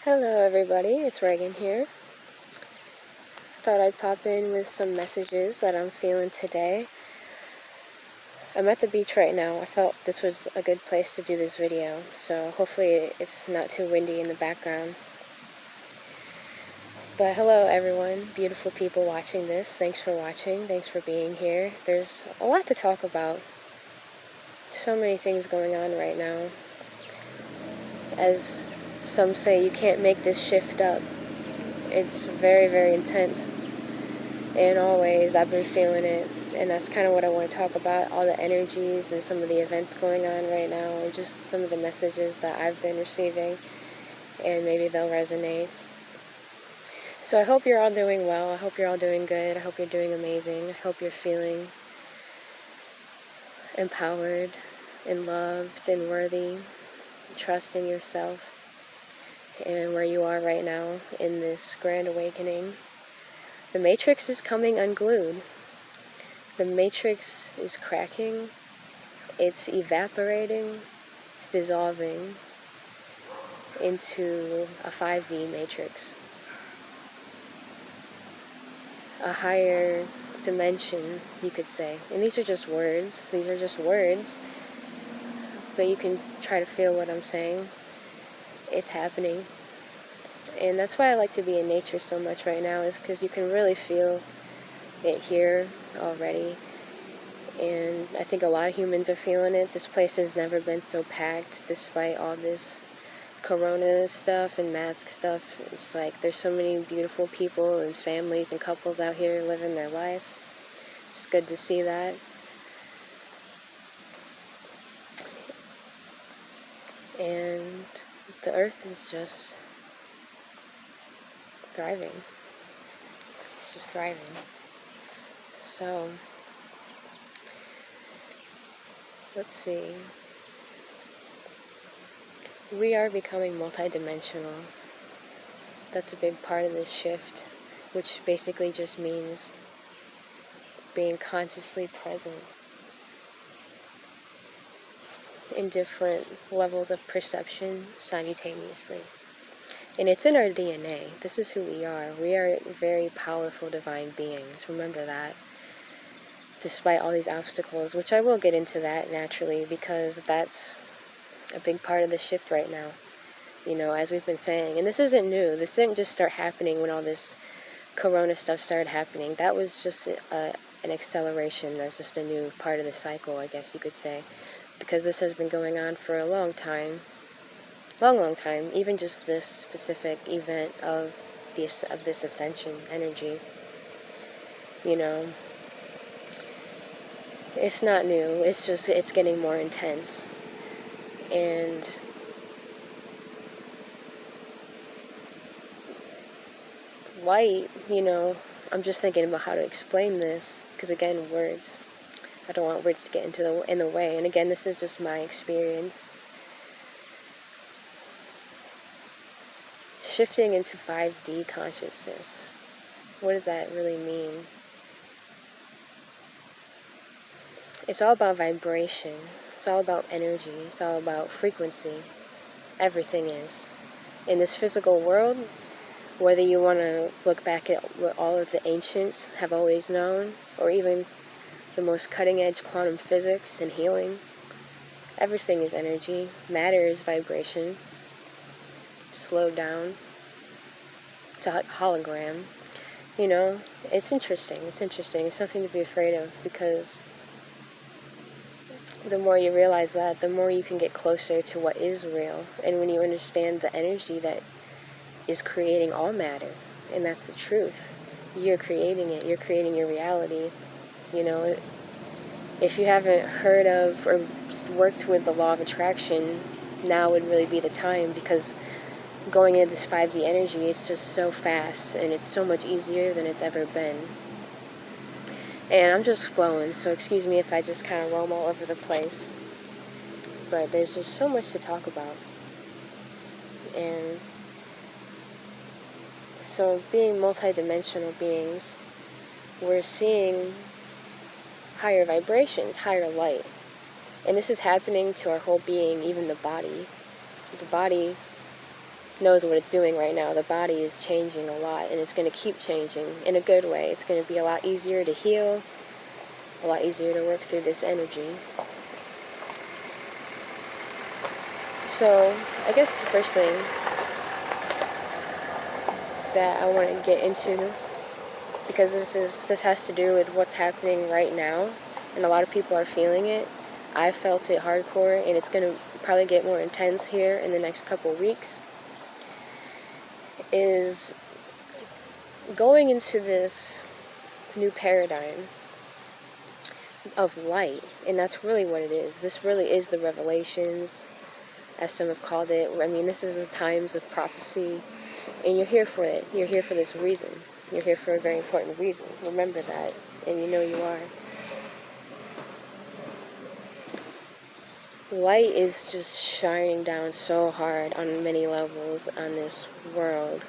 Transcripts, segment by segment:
Hello everybody, it's Regan here. Thought I'd pop in with some messages that I'm feeling today. I'm at the beach right now. I felt this was a good place to do this video, so hopefully it's not too windy in the background. But hello everyone, beautiful people watching this. Thanks for watching, thanks for being here. There's a lot to talk about. So many things going on right now. As some say, you can't make this shift up. It's very, very intense. And always, I've been feeling it, and that's kind of what I want to talk about, all the energies and some of the events going on right now, and just some of the messages that I've been receiving, and maybe they'll resonate. So I hope you're all doing well. I hope you're all doing good. I hope you're doing amazing. I hope you're feeling empowered and loved and worthy. Trust in yourself and where you are right now in this grand awakening. The matrix is coming unglued. The matrix is cracking. It's evaporating. It's dissolving into a 5D matrix. A higher dimension, you could say. And these are just words. These are just words. But you can try to feel what I'm saying. It's happening. And that's why I like to be in nature so much right now, is because you can really feel it here already. And I think a lot of humans are feeling it. This place has never been so packed despite all this corona stuff and mask stuff. It's like there's so many beautiful people and families and couples out here living their life. It's good to see that. And the earth is just thriving. It's just thriving. So, let's see. We are becoming multidimensional. That's a big part of this shift, which basically just means being consciously present in different levels of perception simultaneously. And it's in our DNA. This is who we are. We are very powerful divine beings. Remember that. Despite all these obstacles, which I will get into that naturally, because that's a big part of the shift right now. You know, as we've been saying. And this isn't new. This didn't just start happening when all this corona stuff started happening. That was just an acceleration. That's just a new part of the cycle, I guess you could say. Because this has been going on for a long time. Long time. Even just this specific event of this ascension energy. You know, it's not new. It's just, it's getting more intense. And light, you know, I'm just thinking about how to explain this, because again, words, I don't want words to get in the way. And again, this is just my experience. Shifting into 5D consciousness. What does that really mean? It's all about vibration. It's all about energy. It's all about frequency. Everything is. In this physical world, whether you want to look back at what all of the ancients have always known, or even the most cutting-edge quantum physics and healing, everything is energy. Matter is vibration. Slowed down to hologram. You know, it's interesting. It's interesting. It's something to be afraid of, because the more you realize that, the more you can get closer to what is real. And when you understand the energy that is creating all matter, and that's the truth, you're creating it. You're creating your reality. You know, if you haven't heard of or worked with the law of attraction, now would really be the time, because going into this 5D energy, it's just so fast, and it's so much easier than it's ever been. And I'm just flowing, so excuse me if I just kind of roam all over the place. But there's just so much to talk about. And so being multidimensional beings, we're seeing higher vibrations, higher light. And this is happening to our whole being, even the body. The body knows what it's doing right now. The body is changing a lot, and it's going to keep changing in a good way. It's going to be a lot easier to heal, a lot easier to work through this energy. So, I guess the first thing that I want to get into, because this has to do with what's happening right now, and a lot of people are feeling it. I felt it hardcore, and it's going to probably get more intense here in the next couple weeks, is going into this new paradigm of light, and that's really what it is. This really is the revelations, as some have called it. I mean, this is the times of prophecy, and you're here for it. You're here for this reason. You're here for a very important reason. Remember that, and you know you are. Light is just shining down so hard on many levels on this world.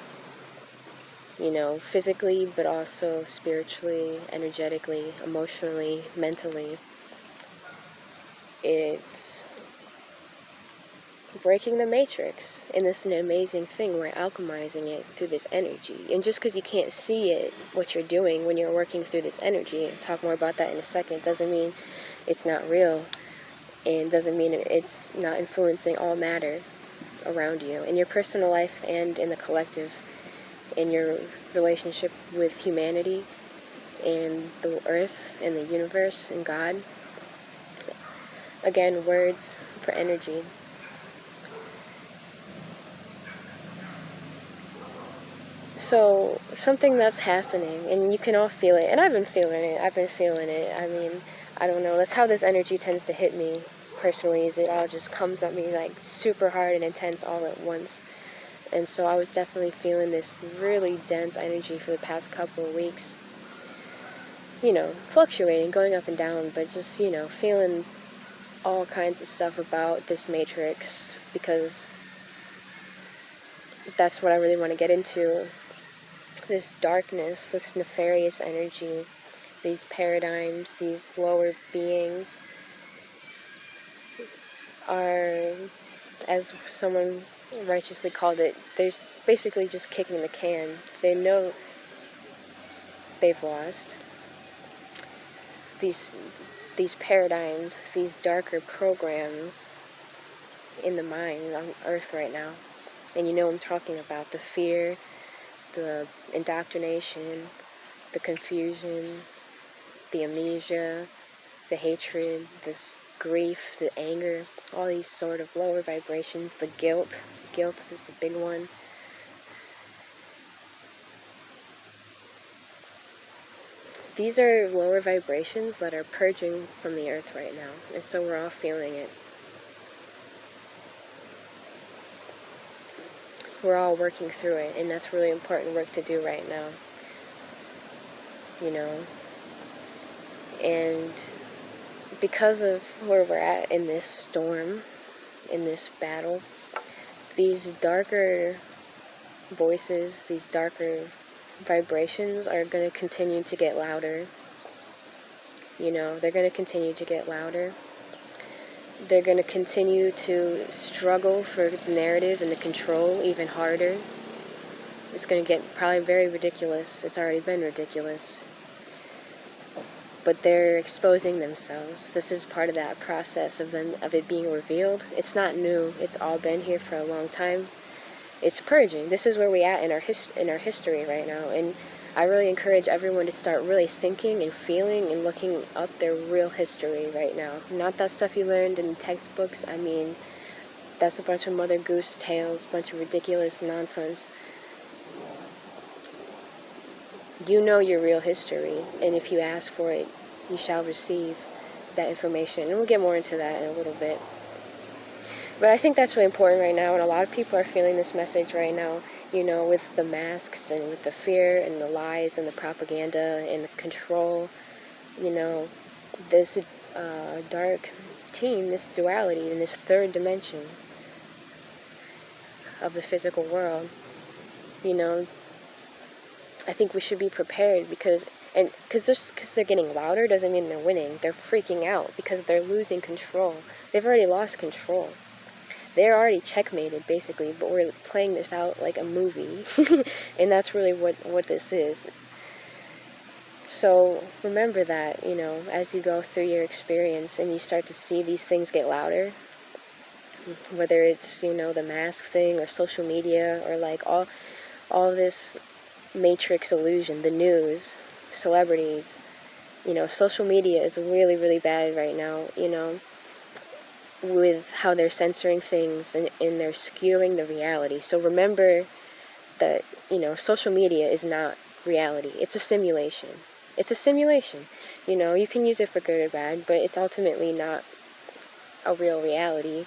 You know, physically, but also spiritually, energetically, emotionally, mentally. It's breaking the matrix, and this is an amazing thing. We're alchemizing it through this energy, and just because you can't see it, what you're doing when you're working through this energy, I'll talk more about that in a second, doesn't mean it's not real, and doesn't mean it's not influencing all matter around you, in your personal life and in the collective, in your relationship with humanity and the earth and the universe and God. Again, words for energy. So, something that's happening, and you can all feel it, and I've been feeling it. I mean, I don't know, that's how this energy tends to hit me, personally, is it all just comes at me, like, super hard and intense all at once. And so I was definitely feeling this really dense energy for the past couple of weeks. You know, fluctuating, going up and down, but just, you know, feeling all kinds of stuff about this matrix, because that's what I really want to get into. This darkness, this nefarious energy, these paradigms, these lower beings are, as someone righteously called it, they're basically just kicking the can. They know they've lost. These paradigms, these darker programs in the mind on Earth right now. And you know what I'm talking about, the fear, the indoctrination, the confusion, the amnesia, the hatred, this grief, the anger, all these sort of lower vibrations, the guilt. Guilt is a big one. These are lower vibrations that are purging from the earth right now, and so we're all feeling it. We're all working through it, and that's really important work to do right now. You know, and because of where we're at in this storm, in this battle, these darker voices, these darker vibrations are going to continue to get louder. You know, they're going to continue to get louder. They're going to continue to struggle for the narrative and the control even harder. It's going to get probably very ridiculous. It's already been ridiculous. But they're exposing themselves. This is part of that process of it being revealed. It's not new. It's all been here for a long time. It's purging. This is where we at in our history right now. And I really encourage everyone to start really thinking and feeling and looking up their real history right now. Not that stuff you learned in textbooks. I mean, that's a bunch of Mother Goose tales, a bunch of ridiculous nonsense. You know your real history, and if you ask for it, you shall receive that information. And we'll get more into that in a little bit. But I think that's really important right now, and a lot of people are feeling this message right now, you know, with the masks and with the fear and the lies and the propaganda and the control. You know, this dark team, this duality in this third dimension of the physical world. You know, I think we should be prepared because they're getting louder doesn't mean they're winning. They're freaking out because they're losing control. They've already lost control. they're already checkmated, basically, but we're playing this out like a movie. And that's really what this is. So remember that, as you go through your experience and you start to see these things get louder, whether it's, the mask thing or social media or like all this matrix illusion, the news, celebrities, social media is really, really bad right now, with how they're censoring things and they're skewing the reality. So remember that, social media is not reality. It's a simulation. It's a simulation. You can use it for good or bad, but it's ultimately not a real reality.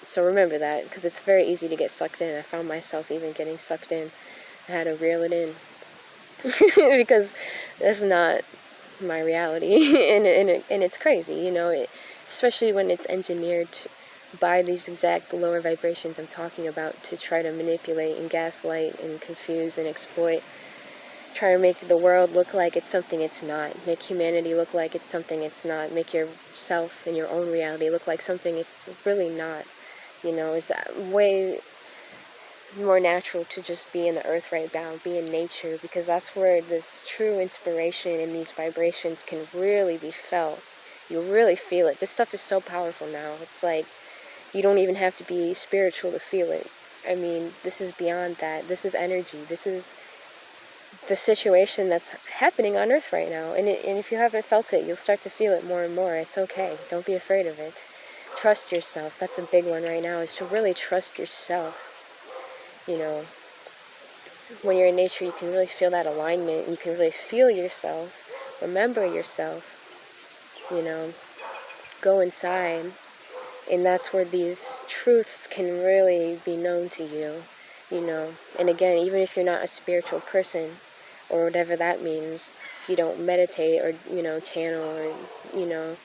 So remember that, because it's very easy to get sucked in. I found myself even getting sucked in. I had to reel it in because that's not my reality, and it's crazy, especially when it's engineered by these exact lower vibrations I'm talking about to try to manipulate and gaslight and confuse and exploit, try to make the world look like it's something it's not, make humanity look like it's something it's not, make yourself and your own reality look like something it's really not. It's way more natural to just be in the earth right now, be in nature, because that's where this true inspiration and these vibrations can really be felt. You really feel it. This stuff is so powerful now. It's like you don't even have to be spiritual to feel it. I mean, this is beyond that. This is energy. This is the situation that's happening on earth right now. And if you haven't felt it, you'll start to feel it more and more. It's okay. Don't be afraid of it. Trust yourself. That's a big one right now, is to really trust yourself. When you're in nature, you can really feel that alignment. You can really feel yourself, remember yourself, go inside. And that's where these truths can really be known to you, And again, even if you're not a spiritual person, or whatever that means, if you don't meditate or, channel or,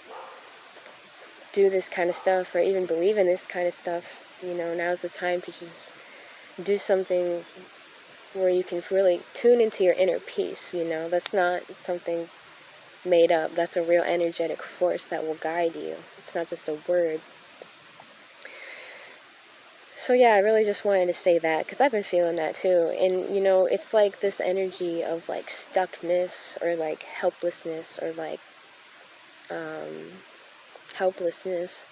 do this kind of stuff or even believe in this kind of stuff, now's the time to just do something where you can really tune into your inner peace, That's not something made up. That's a real energetic force that will guide you. It's not just a word. So yeah, I really just wanted to say that because I've been feeling that too. And, it's like this energy of like stuckness or like helplessness or like helplessness.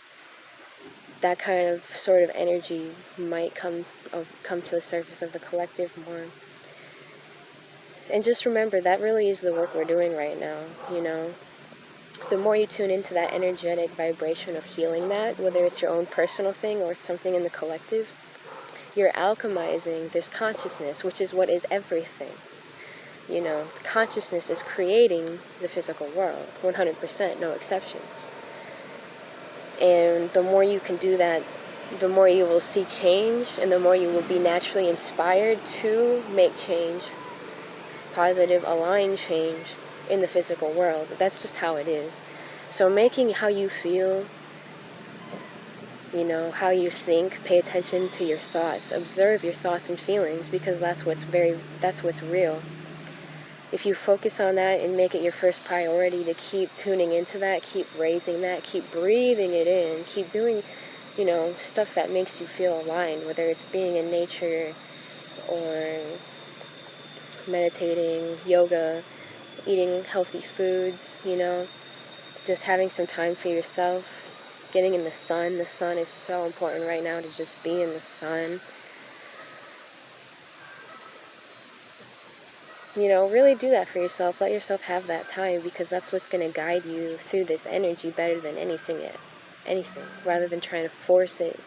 That kind of sort of energy might come to the surface of the collective more. And just remember, that really is the work we're doing right now, The more you tune into that energetic vibration of healing that, whether it's your own personal thing or something in the collective, you're alchemizing this consciousness, which is what is everything. Consciousness is creating the physical world, 100%, no exceptions. And the more you can do that, the more you will see change, and the more you will be naturally inspired to make change, positive, aligned change in the physical world. That's just how it is. So making how you feel, how you think, pay attention to your thoughts, observe your thoughts and feelings, because that's what's real. If you focus on that and make it your first priority to keep tuning into that, keep raising that, keep breathing it in, keep doing, stuff that makes you feel aligned, whether it's being in nature or meditating, yoga, eating healthy foods, just having some time for yourself, getting in the sun. The sun is so important right now, to just be in the sun. Really do that for yourself. Let yourself have that time, because that's what's going to guide you through this energy better than anything, rather than trying to force it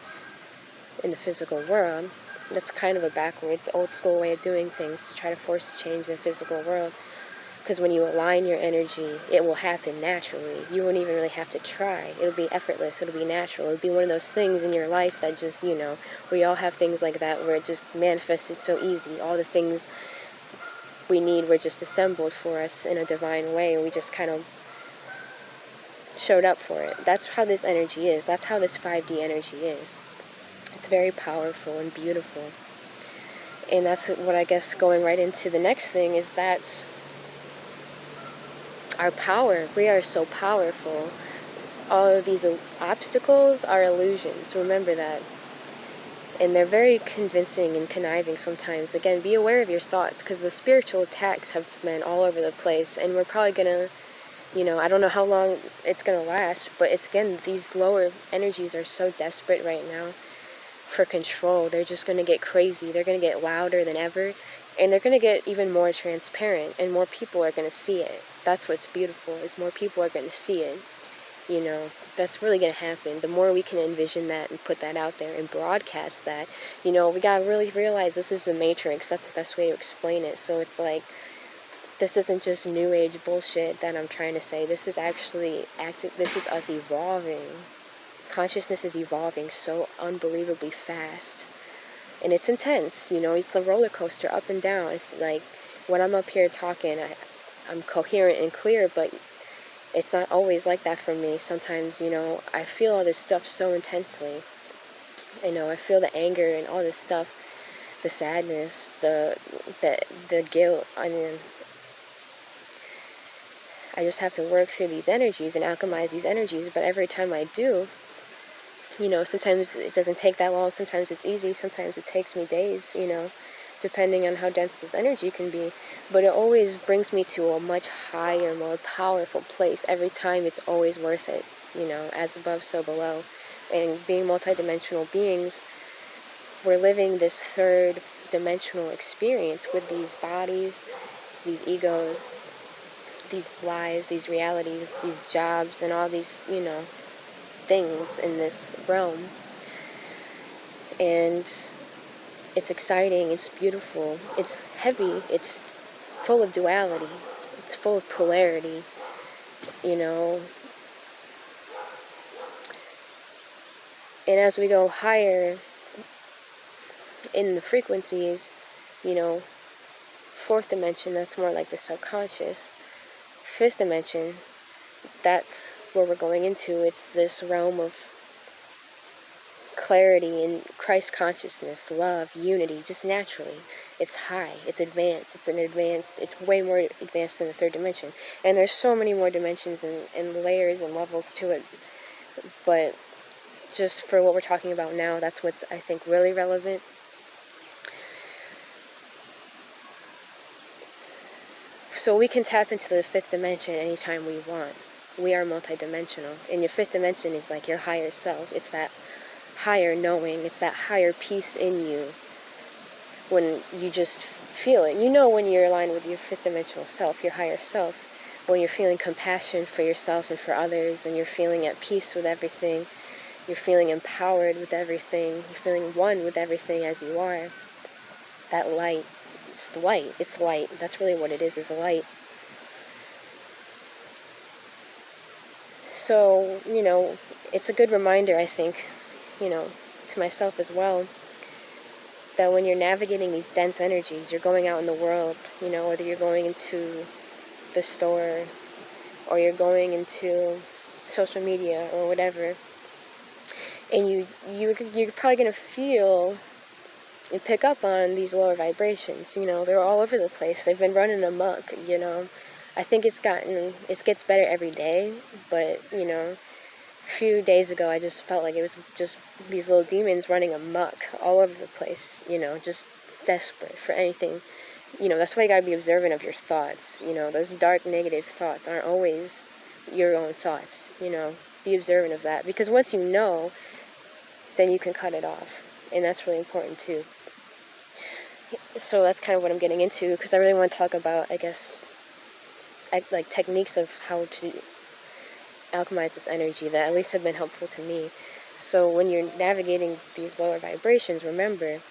in the physical world. That's kind of a backwards, old school way of doing things, to try to force change in the physical world. Because when you align your energy, it will happen naturally. You won't even really have to try. It'll be effortless. It'll be natural. It'll be one of those things in your life that just, we all have things like that where it just manifested so easy. All the things we need were just assembled for us in a divine way. We just kind of showed up for it. That's how this energy is. That's how this 5D energy is. It's very powerful and beautiful. And that's what, I guess, going right into the next thing is that our power. We are so powerful. All of these obstacles are illusions. Remember that. And they're very convincing and conniving sometimes. Again, be aware of your thoughts, because the spiritual attacks have been all over the place, and we're probably gonna, I don't know how long it's gonna last, but it's, again, these lower energies are so desperate right now for control. They're just gonna get crazy. They're gonna get louder than ever, and they're gonna get even more transparent, and more people are gonna see it. That's what's beautiful, is more people are gonna see it. That's really going to happen. The more we can envision that and put that out there and broadcast that, we got to really realize this is the Matrix. That's the best way to explain it. So it's like, this isn't just new age bullshit that I'm trying to say. This is actually active. This is us evolving. Consciousness is evolving so unbelievably fast. And it's intense, it's a roller coaster up and down. It's like, when I'm up here talking, I'm coherent and clear, but it's not always like that for me. Sometimes, I feel all this stuff so intensely. I feel the anger and all this stuff, the sadness, the guilt. I mean, I just have to work through these energies and alchemize these energies. But every time I do, sometimes it doesn't take that long. Sometimes it's easy. Sometimes it takes me days, depending on how dense this energy can be. But it always brings me to a much higher, more powerful place. Every time, it's always worth it, as above, so below. And being multidimensional beings, we're living this third dimensional experience with these bodies, these egos, these lives, these realities, these jobs, and all these, things in this realm. And it's exciting, it's beautiful, it's heavy, it's full of duality, it's full of polarity, And as we go higher in the frequencies, fourth dimension, that's more like the subconscious. Fifth dimension, that's where we're going into. It's this realm of clarity and Christ consciousness, love, unity, just naturally. It's high, it's advanced, it's way more advanced than the third dimension. And there's so many more dimensions and layers and levels to it. But just for what we're talking about now, that's what's, I think, really relevant. So we can tap into the fifth dimension anytime we want. We are multidimensional. And your fifth dimension is like your higher self. It's that higher knowing. It's that higher peace in you. When you just feel it. When you're aligned with your fifth dimensional self, your higher self. When you're feeling compassion for yourself and for others, and you're feeling at peace with everything. You're feeling empowered with everything. You're feeling one with everything as you are. That light. It's light. It's light. That's really what it is light. So, it's a good reminder, I think, to myself as well, that when you're navigating these dense energies, you're going out in the world, whether you're going into the store or you're going into social media or whatever, and you're probably going to feel and pick up on these lower vibrations. They're all over the place. They've been running amok. I think it gets better every day, but a few days ago I just felt like it was just these little demons running amok all over the place, just desperate for anything. That's why you gotta be observant of your thoughts. Those dark negative thoughts aren't always your own thoughts. Be observant of that, because once you know, then you can cut it off, and that's really important too. So that's kind of what I'm getting into, because I really want to talk about, I guess, like techniques of how to alchemize this energy that at least have been helpful to me. So when you're navigating these lower vibrations, remember,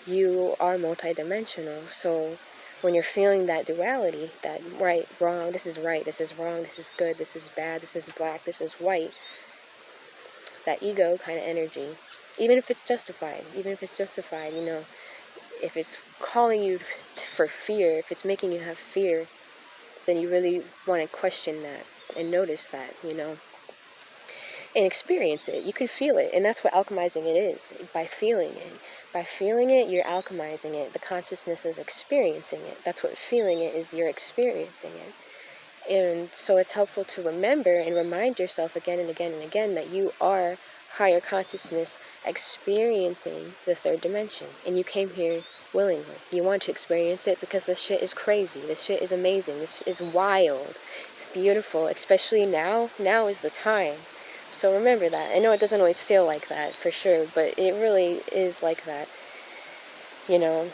you are multidimensional. So when you're feeling that duality, that right, wrong, this is right, this is wrong, this is good, this is bad, this is black, this is white, that ego kind of energy, even if it's justified, if it's calling you for fear, if it's making you have fear, then you really want to question that and notice that, and experience it. You can feel it, and that's what alchemizing it is, by feeling it. By feeling it, you're alchemizing it. The consciousness is experiencing it. That's what feeling it is, you're experiencing it. And so it's helpful to remember and remind yourself again and again and again that you are higher consciousness experiencing the third dimension. And you came here willingly. You want to experience it because this shit is crazy. This shit is amazing. This is wild. It's beautiful, especially now. Now is the time. So remember that. I know it doesn't always feel like that, for sure, but it really is like that, you know.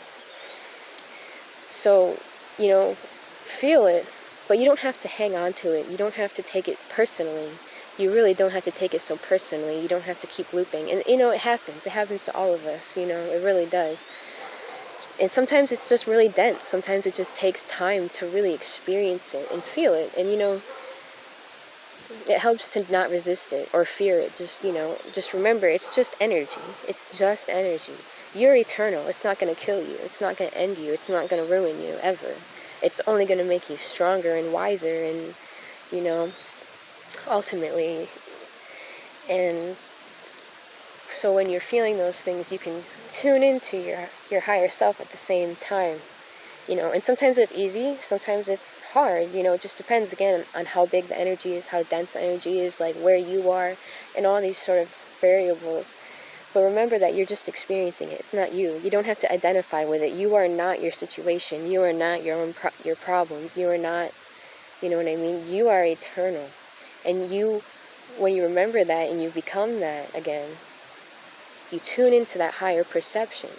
So, you know, feel it, but you don't have to hang on to it. You don't have to take it personally. You really don't have to take it so personally. You don't have to keep looping. And, you know, it happens. It happens to all of us, you know. It really does. And sometimes it's just really dense. Sometimes it just takes time to really experience it and feel it. And, you know, it helps to not resist it or fear it. Just, you know, just remember, it's just energy. It's just energy. You're eternal. It's not going to kill you. It's not going to end you. It's not going to ruin you, ever. It's only going to make you stronger and wiser and, you know, ultimately. And so when you're feeling those things, you can tune into your higher self at the same time, you know. And sometimes it's easy, sometimes it's hard, you know. It just depends, again, on how big the energy is, how dense the energy is, like where you are, and all these sort of variables. But remember that you're just experiencing it. It's not you. You don't have to identify with it. You are not your situation. You are not your problems. You are not, you know what I mean? You are eternal. And you, when you remember that and you become that again, you tune into that higher perception.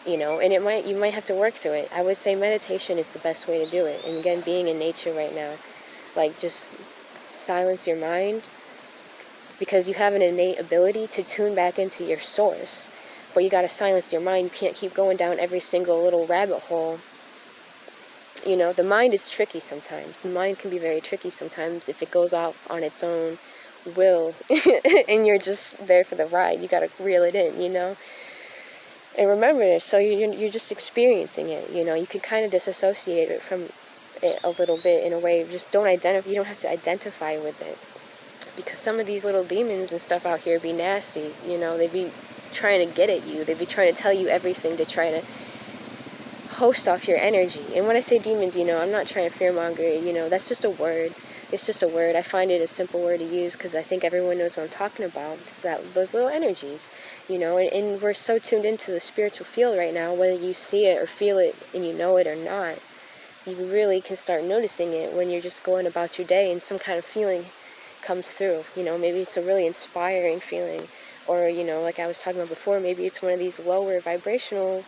You know, and you might have to work through it. I would say meditation is the best way to do it. And again, being in nature right now, like, just silence your mind, because you have an innate ability to tune back into your source. But you got to silence your mind. You can't keep going down every single little rabbit hole. You know, the mind is tricky sometimes. The mind can be very tricky sometimes if it goes off on its own will and you're just there for the ride. You got to reel it in, you know. And remember it, so you're just experiencing it, you know. You can kind of disassociate it from it a little bit in a way. Just don't identify. You don't have to identify with it. Because some of these little demons and stuff out here be nasty, you know. They be trying to get at you. They be trying to tell you everything to try to host off your energy. And when I say demons, you know, I'm not trying to fearmonger, you know. That's just a word. It's just a word. I find it a simple word to use because I think everyone knows what I'm talking about. It's those little energies, you know. And we're so tuned into the spiritual field right now, whether you see it or feel it and you know it or not. You really can start noticing it when you're just going about your day and some kind of feeling comes through, you know. Maybe it's a really inspiring feeling, or, you know, like I was talking about before, maybe it's one of these lower vibrational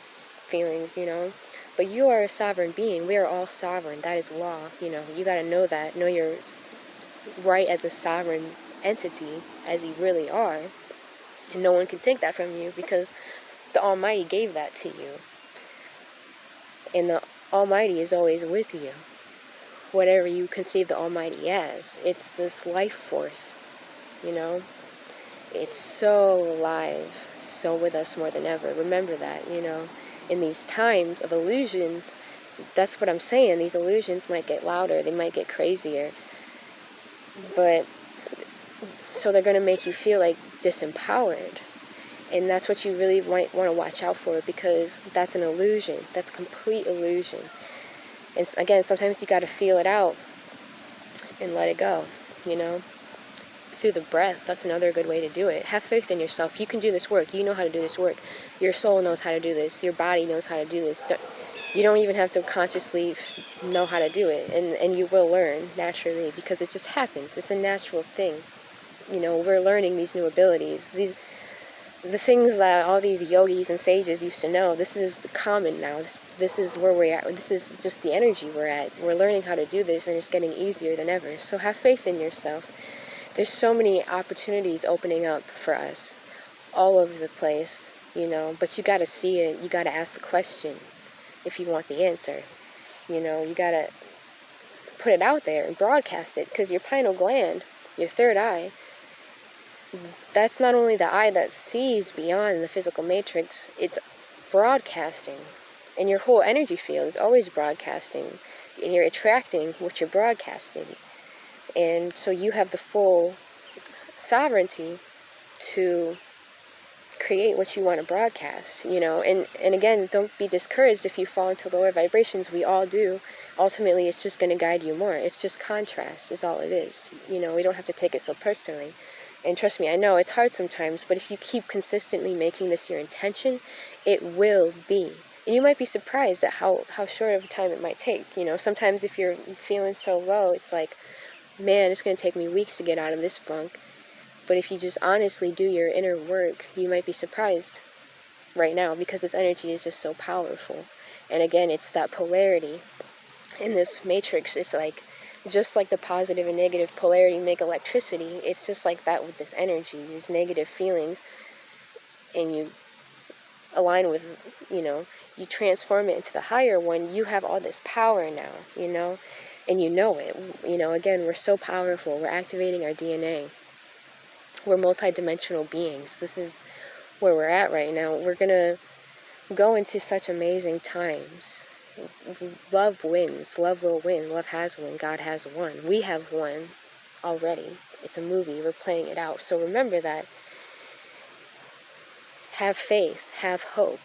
feelings, you know. But you are a sovereign being. We are all sovereign. That is law, you know. You got to know that. Know your right as a sovereign entity, as you really are. And no one can take that from you because the Almighty gave that to you. And the Almighty is always with you. Whatever you conceive the Almighty as, it's this life force, you know. It's so alive, so with us more than ever. Remember that, you know. In these times of illusions, that's what I'm saying. These illusions might get louder, they might get crazier. But so they're going to make you feel like disempowered. And that's what you really might want to watch out for, because that's an illusion. That's complete illusion. And again, sometimes you got to feel it out and let it go, you know, through the breath. That's another good way to do it. Have faith in yourself. You can do this work. You know how to do this work. Your soul knows how to do this. Your body knows how to do this. You don't even have to consciously know how to do it. And you will learn naturally, because it just happens. It's a natural thing. You know, we're learning these new abilities. The things that all these yogis and sages used to know, this is common now. This is where we're at. This is just the energy we're at. We're learning how to do this, and it's getting easier than ever. So have faith in yourself. There's so many opportunities opening up for us all over the place, you know. But you got to see it. You got to ask the question if you want the answer. You know, you got to put it out there and broadcast it, because your pineal gland, your third eye, that's not only the eye that sees beyond the physical matrix, it's broadcasting. And your whole energy field is always broadcasting. And you're attracting what you're broadcasting. And so you have the full sovereignty to create what you want to broadcast, you know. And again, don't be discouraged if you fall into lower vibrations. We all do. Ultimately, it's just going to guide you more. It's just contrast is all it is. You know, we don't have to take it so personally. And trust me, I know it's hard sometimes, but if you keep consistently making this your intention, it will be. And you might be surprised at how short of a time it might take. You know, sometimes if you're feeling so low, it's like, man, it's going to take me weeks to get out of this funk. But if you just honestly do your inner work, you might be surprised right now, because this energy is just so powerful. And again, it's that polarity in this matrix. It's like, just like the positive and negative polarity make electricity, it's just like that with this energy, these negative feelings, and you align with, you transform it into the higher one, you have all this power now, and you know it. Again, we're so powerful. We're activating our DNA. We're multidimensional beings. This is where we're at right now. We're going to go into such amazing times. Love wins. Love will win. Love has won. God has won. We have won already. It's a movie. We're playing it out. So remember that. Have faith. Have hope.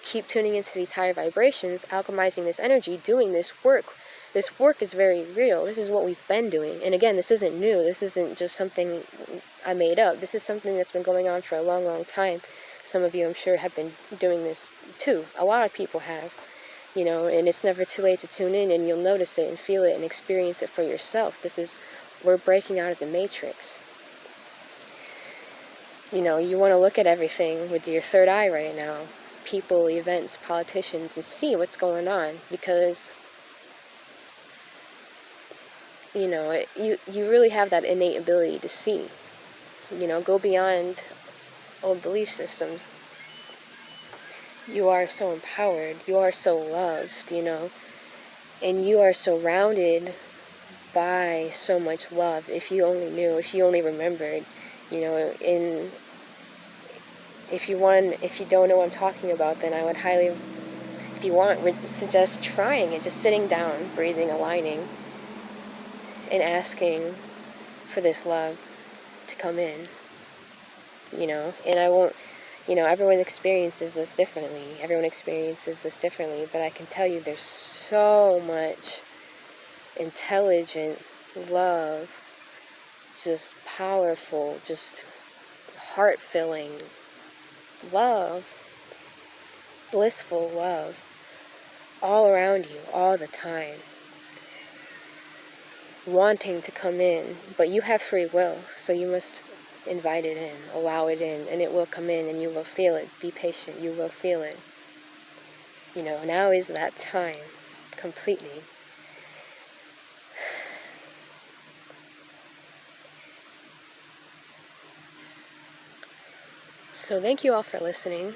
Keep tuning into these higher vibrations, alchemizing this energy, doing this work. This work is very real. This is what we've been doing. And again, this isn't new. This isn't just something I made up. This is something that's been going on for a long, long time. Some of you, I'm sure, have been doing this too. A lot of people have. And it's never too late to tune in, and you'll notice it and feel it and experience it for yourself. We're breaking out of the matrix. You want to look at everything with your third eye right now. People, events, politicians, and see what's going on, because you really have that innate ability to see. Go beyond old belief systems. You are so empowered. You are so loved, and you are surrounded by so much love. If you only knew, if you only remembered, if you don't know what I'm talking about, then I would highly, if you want, suggest trying it, just sitting down, breathing, aligning, and asking for this love to come in, and I won't, everyone experiences this differently. But I can tell you there's so much intelligent love, just powerful, just heart-filling love, blissful love, all around you, all the time, wanting to come in. But you have free will, so you must invite it in, allow it in, and it will come in, and you will feel it. Be patient, you will feel it. Now is that time, completely. So thank you all for listening.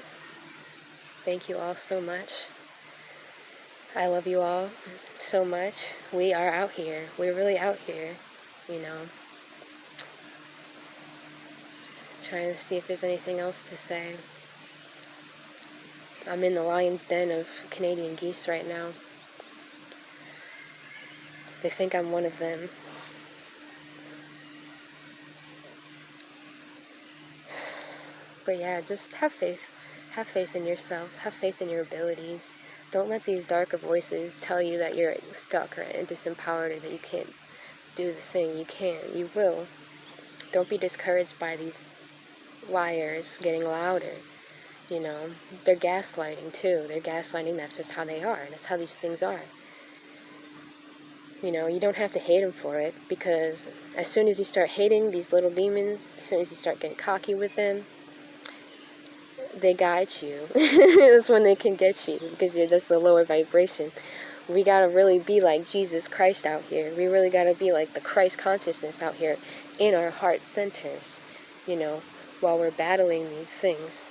Thank you all so much. I love you all so much. We are out here. We're really out here, Trying to see if there's anything else to say. I'm in the lion's den of Canadian geese right now. They think I'm one of them. But yeah, just have faith. Have faith in yourself. Have faith in your abilities. Don't let these darker voices tell you that you're stuck or disempowered or that you can't do the thing. You can. You will. Don't be discouraged by these liars getting louder. They're gaslighting too. They're gaslighting. That's just how they are. That's how these things are. You don't have to hate them for it, because as soon as you start hating these little demons, as soon as you start getting cocky with them, they guide you. That's when they can get you, because that's the lower vibration. We gotta really be like Jesus Christ out here. We really gotta be like the Christ consciousness out here in our heart centers, while we're battling these things.